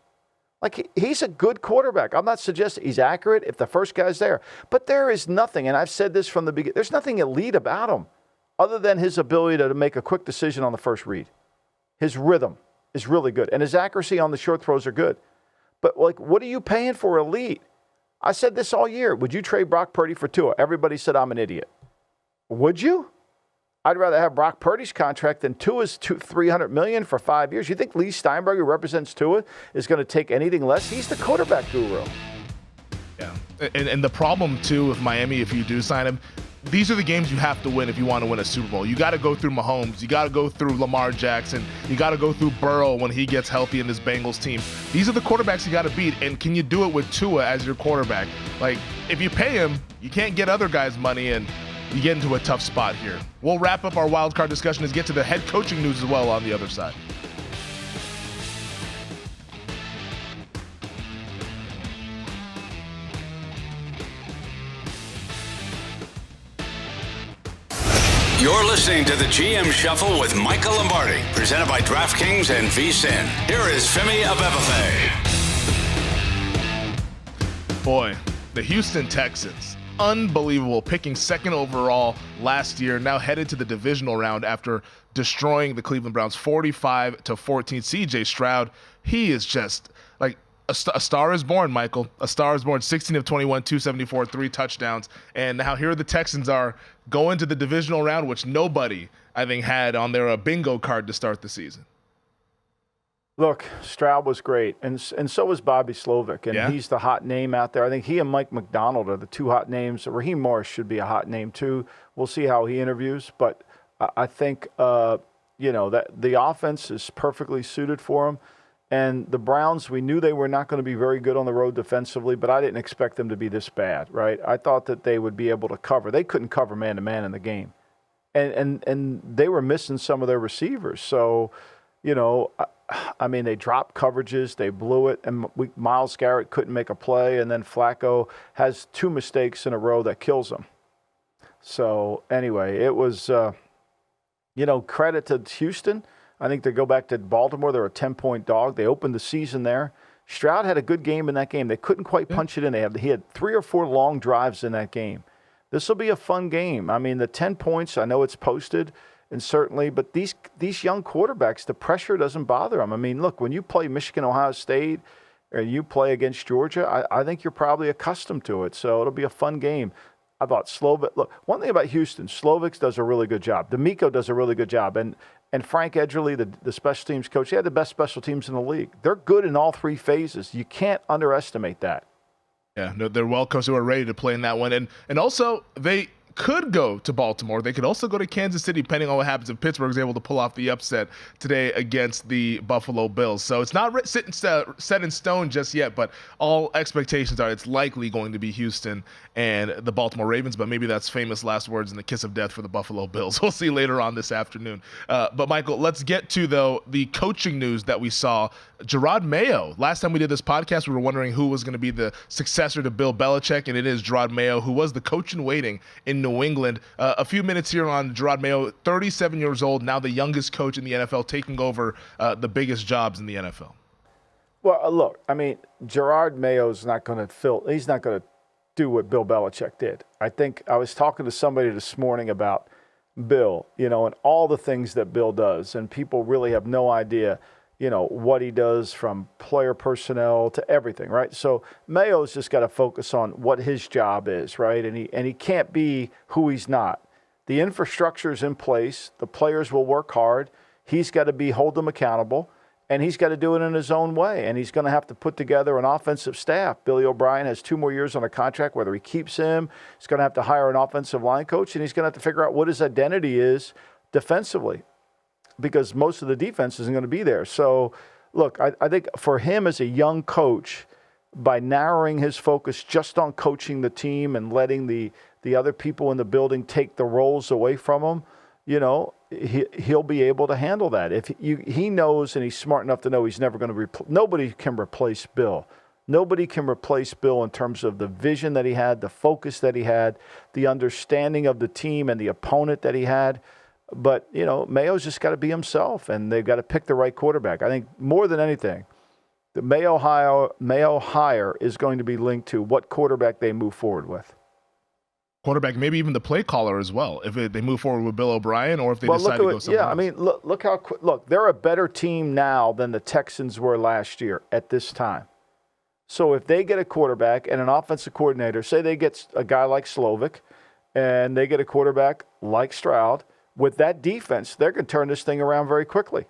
He's a good quarterback. I'm not suggesting he's accurate if the first guy's there. But there is nothing, and I've said this from the beginning, there's nothing elite about him other than his ability to make a quick decision on the first read. His rhythm is really good, and his accuracy on the short throws are good. But, what are you paying for elite? I said this all year. Would you trade Brock Purdy for Tua? Everybody said I'm an idiot. Would you? I'd rather have Brock Purdy's contract than Tua's $300 million for 5 years. You think Lee Steinberg, who represents Tua, is going to take anything less? He's the quarterback guru. Yeah, and the problem, too, with Miami, if you do sign him, these are the games you have to win if you want to win a Super Bowl. You got to go through Mahomes. You got to go through Lamar Jackson. You got to go through Burrow when he gets healthy in this Bengals team. These are the quarterbacks you got to beat, and can you do it with Tua as your quarterback? If you pay him, you can't get other guys money, and you get into a tough spot here. We'll wrap up our wild card discussion and get to the head coaching news as well on the other side. You're listening to the GM Shuffle with Michael Lombardi, presented by DraftKings and VSiN. Here is Femi Abebefe. Boy, the Houston Texans, unbelievable, picking second overall last year, now headed to the divisional round after destroying the Cleveland Browns 45-14. CJ Stroud, he is just a star is born, Michael. A star is born. 16 of 21, 274, 3 touchdowns. And now here the Texans are going to the divisional round, which nobody, I think, had on their bingo card to start the season. Look, Stroud was great, and so was Bobby Slovic, and he's the hot name out there. I think he and Mike McDonald are the two hot names. Raheem Morris should be a hot name too. We'll see how he interviews, but I think that the offense is perfectly suited for him. And the Browns, we knew they were not going to be very good on the road defensively, but I didn't expect them to be this bad, right? I thought that they would be able to cover. They couldn't cover man-to-man in the game. And they were missing some of their receivers. So, they dropped coverages. They blew it. And Myles Garrett couldn't make a play. And then Flacco has 2 mistakes in a row that kills him. So, anyway, it was, credit to Houston. I think they go back to Baltimore. They're a 10-point dog. They opened the season there. Stroud had a good game in that game. They couldn't quite punch it in. He had 3 or 4 long drives in that game. This will be a fun game. The 10 points, I know it's posted, and certainly, but these young quarterbacks, the pressure doesn't bother them. Look, when you play Michigan, Ohio State, or you play against Georgia, I think you're probably accustomed to it. So it'll be a fun game. I thought Slovic. Look, one thing about Houston, Slovic does a really good job. D'Amico does a really good job, and Frank Edgerly, the special teams coach, he had the best special teams in the league. They're good in all three phases. You can't underestimate that. Yeah, no, they're well coached. They were ready to play in that one, and also they could go to Baltimore. They could also go to Kansas City, depending on what happens if Pittsburgh is able to pull off the upset today against the Buffalo Bills. So it's not set in stone just yet, but all expectations are it's likely going to be Houston and the Baltimore Ravens, but maybe that's famous last words and the kiss of death for the Buffalo Bills. We'll see later on this afternoon. But Michael, let's get to, though, the coaching news that we saw. Jerod Mayo. Last time we did this podcast, we were wondering who was going to be the successor to Bill Belichick, and it is Jerod Mayo, who was the coach in waiting in New England. A few minutes here on Jerod Mayo, 37 years old, now the youngest coach in the NFL, taking over the biggest jobs in the NFL. Well, look, I mean, Jerod Mayo's not going to he's not going to do what Bill Belichick did. I think I was talking to somebody this morning about Bill, and all the things that Bill does, and people really have no idea what he does from player personnel to everything, right? So Mayo's just got to focus on what his job is, right? And he can't be who he's not. The infrastructure's in place. The players will work hard. He's got to hold them accountable, and he's got to do it in his own way. And he's going to have to put together an offensive staff. Billy O'Brien has 2 more years on a contract, whether he keeps him. He's going to have to hire an offensive line coach, and he's going to have to figure out what his identity is defensively, because most of the defense isn't going to be there. So, look, I think for him as a young coach, by narrowing his focus just on coaching the team and letting the other people in the building take the roles away from him, he'll be able to handle that. He knows, and he's smart enough to know he's never going to nobody can replace Bill. Nobody can replace Bill in terms of the vision that he had, the focus that he had, the understanding of the team and the opponent that he had. But, Mayo's just got to be himself, and they've got to pick the right quarterback. I think more than anything, the Mayo hire is going to be linked to what quarterback they move forward with. Quarterback, maybe even the play caller as well, if they move forward with Bill O'Brien or if they decide to go somewhere else. I mean, look, they're a better team now than the Texans were last year at this time. So if they get a quarterback and an offensive coordinator, say they get a guy like Slovic, and they get a quarterback like Stroud, with that defense, they're going to turn this thing around very quickly.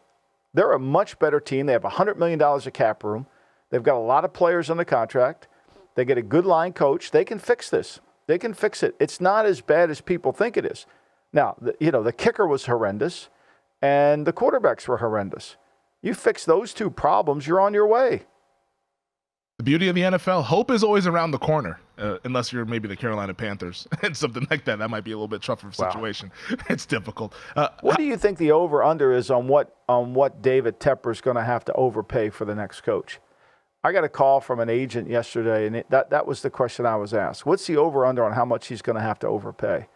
They're a much better team. They have $100 million of cap room. They've got a lot of players on the contract. They get a good line coach. They can fix this. They can fix it. It's not as bad as people think it is. Now, the kicker was horrendous, and the quarterbacks were horrendous. You fix those 2 problems, you're on your way. The beauty of the NFL, hope is always around the corner, unless you're maybe the Carolina Panthers and something like that. That might be a little bit tougher situation. Wow. It's difficult. What do you think the over-under is on what David Tepper's going to have to overpay for the next coach? I got a call from an agent yesterday, and that was the question I was asked. What's the over-under on how much he's going to have to overpay?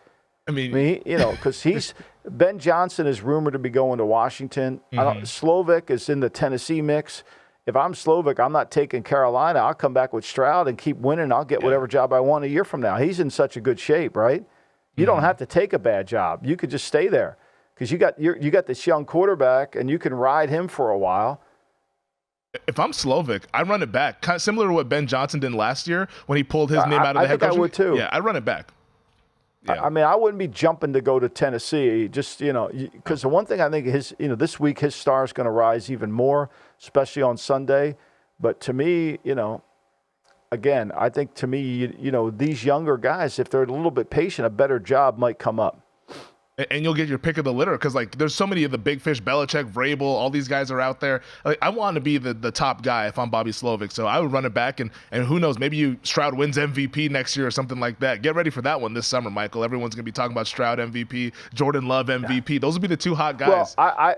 I mean, because Ben Johnson is rumored to be going to Washington. Mm-hmm. Slovic is in the Tennessee mix. If I'm Slovic, I'm not taking Carolina. I'll come back with Stroud and keep winning. I'll get whatever job I want a year from now. He's in such a good shape, right? You don't have to take a bad job. You could just stay there because you got this young quarterback, and you can ride him for a while. If I'm Slovic, I run it back. Kind of similar to what Ben Johnson did last year when he pulled his name out of the head coach. I would too. Yeah, I run it back. Yeah. I mean, I wouldn't be jumping to go to Tennessee, just, because the one thing I think this week his star is going to rise even more, especially on Sunday. But to me, again, I think to me, these younger guys, if they're a little bit patient, a better job might come up. And you'll get your pick of the litter because, there's so many of the big fish, Belichick, Vrabel, all these guys are out there. I want to be the top guy if I'm Bobby Slovic. So I would run it back, and who knows, maybe Stroud wins MVP next year or something like that. Get ready for that one this summer, Michael. Everyone's going to be talking about Stroud MVP, Jordan Love MVP. Yeah. Those will be the 2 hot guys. Well,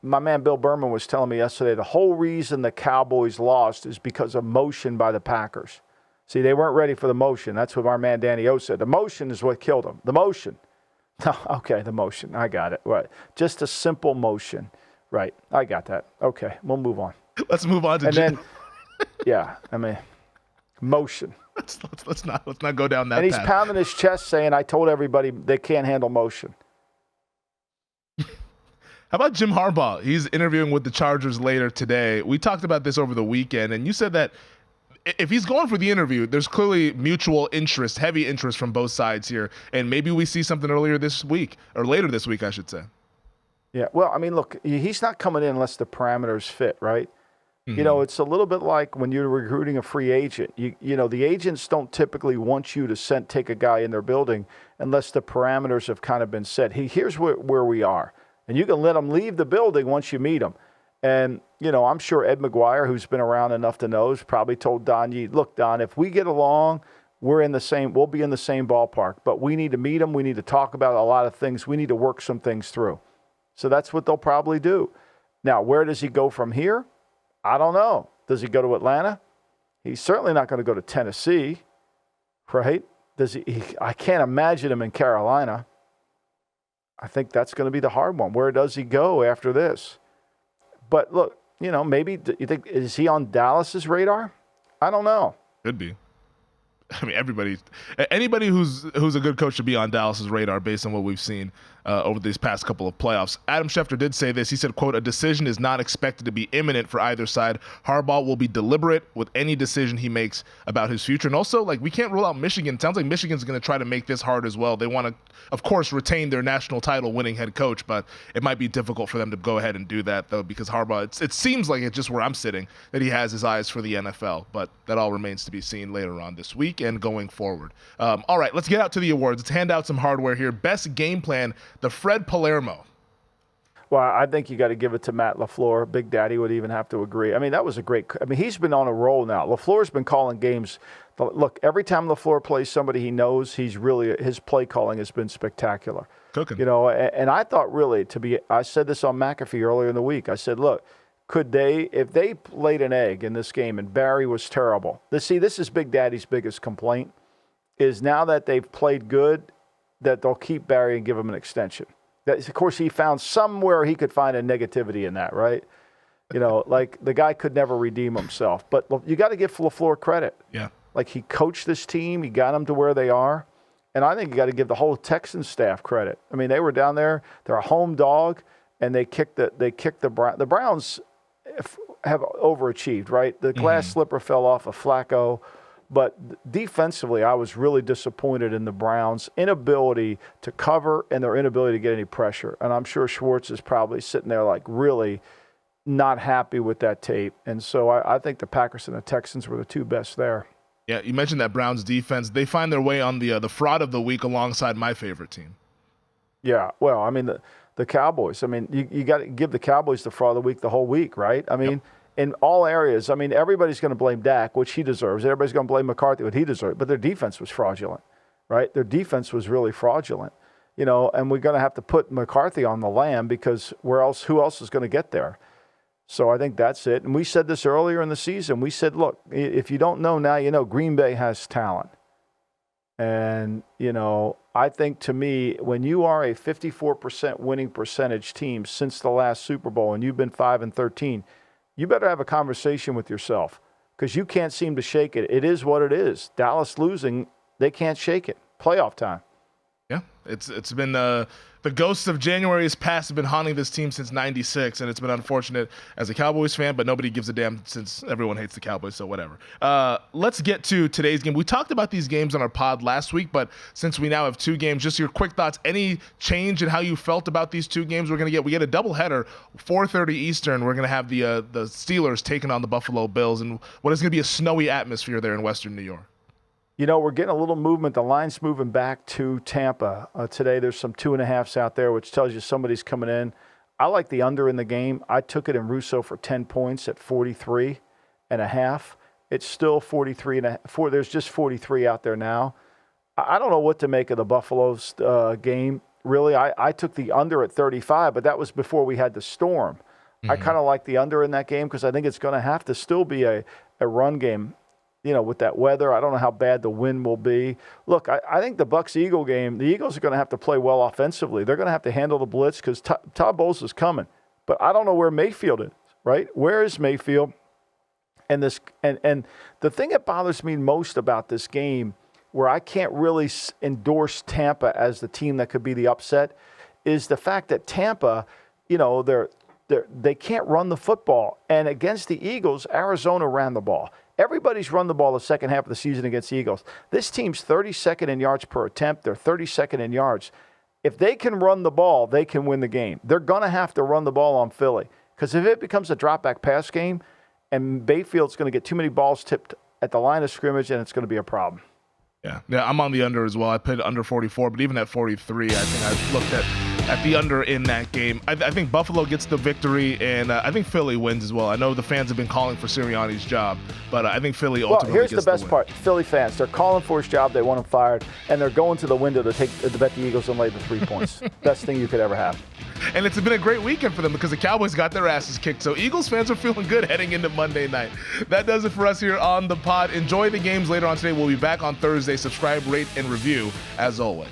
my man Bill Berman was telling me yesterday the whole reason the Cowboys lost is because of motion by the Packers. See, they weren't ready for the motion. That's what our man Danny O said. The motion is what killed them. The motion. Okay, the motion. I got it. Right. Just a simple motion. Right. I got that. Okay, we'll move on. Let's move on to motion. Let's not go down that path. And he's pounding his chest saying, I told everybody they can't handle motion. How about Jim Harbaugh? He's interviewing with the Chargers later today. We talked about this over the weekend, and you said that if he's going for the interview, there's clearly mutual interest, heavy interest from both sides here. And maybe we see something later this week, I should say. Yeah, well, I mean, look, he's not coming in unless the parameters fit, right? Mm-hmm. You know, it's a little bit like when you're recruiting a free agent. You know, the agents don't typically want you to take a guy in their building unless the parameters have kind of been set. Here's where we are. And you can let him leave the building once you meet him. And, you know, I'm sure Ed McGuire, who's been around enough to know, has probably told Don, look, Don, if we get along, we'll be in the same ballpark. But we need to meet him. We need to talk about a lot of things. We need to work some things through. So that's what they'll probably do. Now, where does he go from here? I don't know. Does he go to Atlanta? He's certainly not going to go to Tennessee, right? I can't imagine him in Carolina. I think that's going to be the hard one. Where does he go after this? But look, you know, maybe you think, is he on Dallas's radar? I don't know. Could be. I mean, anybody who's a good coach should be on Dallas's radar based on what we've seen over these past couple of playoffs. Adam Schefter did say this. He said, quote, "A decision is not expected to be imminent for either side. Harbaugh will be deliberate with any decision he makes about his future." And also, like, we can't rule out Michigan. It sounds like Michigan's going to try to make this hard as well. They want to, of course, retain their national title winning head coach, but it might be difficult for them to go ahead and do that, though, because Harbaugh, it seems like it's just where I'm sitting, that he has his eyes for the NFL, but that all remains to be seen later on this week and going forward. All right, let's get out to the awards. Let's hand out some hardware here. Best game plan, the Fred Palermo. Well, I think you got to give it to Matt LaFleur. Big Daddy would even have to agree. I mean, that was a great – I mean, he's been on a roll now. LaFleur's been calling games. Look, every time LaFleur plays somebody he knows, his play calling has been spectacular. Cooking. You know, and I thought really I said this on McAfee earlier in the week. I said, look, if they laid an egg in this game and Barry was terrible. This is Big Daddy's biggest complaint, is now that they've played good, that they'll keep Barry and give him an extension. Of course, he found somewhere he could find a negativity in that, right? You know, like the guy could never redeem himself. But you got to give LaFleur credit. Yeah. Like, he coached this team. He got them to where they are. And I think you got to give the whole Texans staff credit. I mean, they were down there. They're a home dog, and they kicked the Browns. The Browns have overachieved, right? The glass slipper fell off of Flacco. But defensively, I was really disappointed in the Browns' inability to cover and their inability to get any pressure. And I'm sure Schwartz is probably sitting there like really not happy with that tape. And so I think the Packers and the Texans were the two best there. Yeah, you mentioned that Browns defense. They find their way on the fraud of the week alongside my favorite team. Yeah, well, I mean, the Cowboys. I mean, you got to give the Cowboys the fraud of the week the whole week, right? I mean, in all areas. I mean, everybody's going to blame Dak, which he deserves. Everybody's going to blame McCarthy, what he deserves. But their defense was fraudulent, right? Their defense was really fraudulent. You know, and we're going to have to put McCarthy on the lam because who else is going to get there? So I think that's it. And we said this earlier in the season. We said, look, if you don't know now, you know, Green Bay has talent. And, you know, I think to me, when you are a 54% winning percentage team since the last Super Bowl and you've been 5-13, you better have a conversation with yourself because you can't seem to shake it. It is what it is. Dallas losing, they can't shake it. Playoff time. Yeah, it's been the ghosts of January's past have been haunting this team since '96, and it's been unfortunate as a Cowboys fan, but nobody gives a damn since everyone hates the Cowboys, so whatever. Let's get to today's game. We talked about these games on our pod last week, but since we now have two games, just your quick thoughts. Any change in how you felt about these two games we get a doubleheader, 4:30 Eastern. We're gonna have the Steelers taking on the Buffalo Bills, and what is gonna be a snowy atmosphere there in Western New York. You know, we're getting a little movement. The line's moving back to Tampa. Today there's some 2.5s out there, which tells you somebody's coming in. I like the under in the game. I took it in Russo for 10 points at 43.5. It's still 43.5. There's just 43 out there now. I don't know what to make of the Buffalo's game. Really, I took the under at 35, but that was before we had the storm. I kind of like the under in that game because I think it's going to have to still be a run game. You know, with that weather, I don't know how bad the wind will be. Look, I think the Bucs-Eagle game, the Eagles are going to have to play well offensively. They're going to have to handle the blitz because Todd Bowles is coming. But I don't know where Mayfield is, right? Where is Mayfield? And the thing that bothers me most about this game, where I can't really endorse Tampa as the team that could be the upset, is the fact that Tampa, you know, they can't run the football. And against the Eagles, Arizona ran the ball. Everybody's run the ball the second half of the season against the Eagles. This team's 32nd in yards per attempt. They're 32nd in yards. If they can run the ball, they can win the game. They're going to have to run the ball on Philly. Because if it becomes a drop-back pass game, and Bayfield's going to get too many balls tipped at the line of scrimmage, and it's going to be a problem. Yeah, I'm on the under as well. I put under 44, but even at 43, I think I looked at the under in that game. I think Buffalo gets the victory, and I think Philly wins as well. I know the fans have been calling for Sirianni's job, but I think Philly ultimately gets the win. Here's the best part. Philly fans, they're calling for his job. They want him fired, and they're going to the window to bet the Eagles and lay the 3 points. Best thing you could ever have. And it's been a great weekend for them because the Cowboys got their asses kicked. So Eagles fans are feeling good heading into Monday night. That does it for us here on the pod. Enjoy the games later on today. We'll be back on Thursday. Subscribe, rate, and review as always.